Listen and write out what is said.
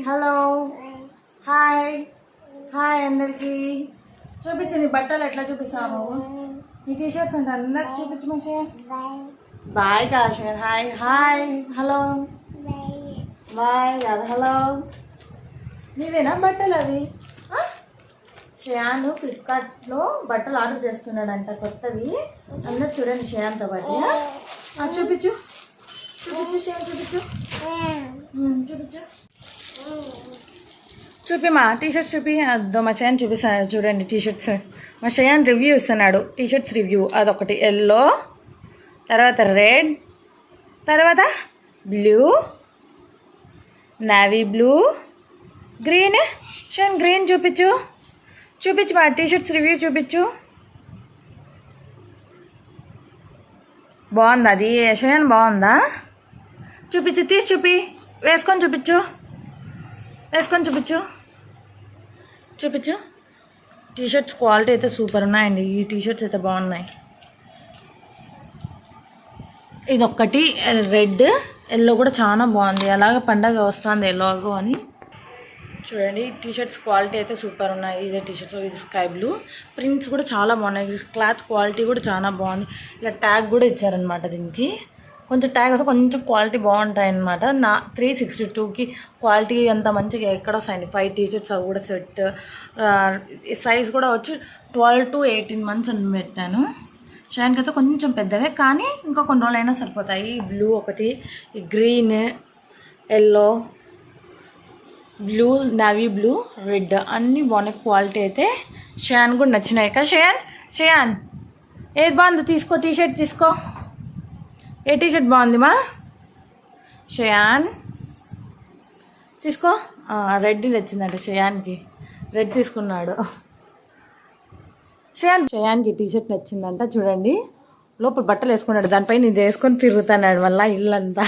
hello hi hi అందరికి చూపించు నీ బట్టలు ఎట్లా చూపిస్తావు నీ టీషర్ట్స్ అంటే అందరికి చూపించు మంచిగా బాయ్ కాదు హాయ్ హాయ్ హలో బాయ్ కాదు హలో నీవేనా బట్టలు అవి శ్రేయాను ఫ్లిప్కార్ట్లో బట్టలు ఆర్డర్ చేసుకున్నాడంట కొత్తవి అందరు చూడండి శ్రేయాన్తో పాటు చూపించు చూపించు శ్రేయాన్ చూపించు చూపించు చూపి మా టీషర్ట్స్ చూపి అదో మా శ్రేయాన్ చూపిస్తాడు చూడండి టీషర్ట్స్ మా శ్రేయాన్ రివ్యూ ఇస్తున్నాడు టీషర్ట్స్ రివ్యూ అదొకటి ఎల్లో తర్వాత రెడ్ తర్వాత blue navy blue green Shreyan green చూపించు చూపించు మా టీషర్ట్స్ రివ్యూ చూపించు బాగుందా అది శ్రేయాన్ బాగుందా చూపించు తీసి చూపి వేసుకొని చూపించు వేసుకొని చూపించు చూపించు టీషర్ట్స్ క్వాలిటీ అయితే సూపర్ ఉన్నాయండి ఈ టీషర్ట్స్ అయితే బాగున్నాయి ఇదొక్కటి రెడ్ ఎల్లో కూడా చాలా బాగుంది అలాగే పండగ వస్తుంది ఎల్లోగో అని చూడండి టీషర్ట్స్ క్వాలిటీ అయితే సూపర్ ఉన్నాయి ఇదే టీషర్ట్స్ ఇది స్కై బ్లూ ప్రింట్స్ కూడా చాలా బాగున్నాయి క్లాత్ క్వాలిటీ కూడా చాలా బాగుంది ఇలా ట్యాగ్ కూడా ఇచ్చారనమాట దీనికి కొంచెం ట్యాగ్ వస్తే కొంచెం క్వాలిటీ బాగుంటాయి అనమాట నా 362కి క్వాలిటీ అంత మంచిగా ఎక్కడ వస్తాయండి 5 టీషర్ట్స్ అవి కూడా సెట్ సైజ్ కూడా వచ్చి 12 to 18 months అని పెట్టాను షాన్కి అయితే కొంచెం పెద్దవే కానీ ఇంకా కొన్ని రోజులైనా సరిపోతాయి బ్లూ ఒకటి ఈ green yellow blue navy blue red అన్నీ బాగున్నాయి క్వాలిటీ అయితే షాన్ కూడా నచ్చినాయి కదా షయాన్ ఏది బాగుంది తీసుకో టీషర్ట్ తీసుకో ఏ టీషర్ట్ బాగుంది మా షయాన్ తీసుకో రెడ్ నచ్చిందంట షయాన్కి రెడ్ తీసుకున్నాడు షయాన్కి టీషర్ట్ నచ్చిందంట చూడండి లోపల బట్టలు వేసుకున్నాడు దానిపైన ఇది వేసుకొని తిరుగుతున్నాడు మళ్ళీ ఇల్లంతా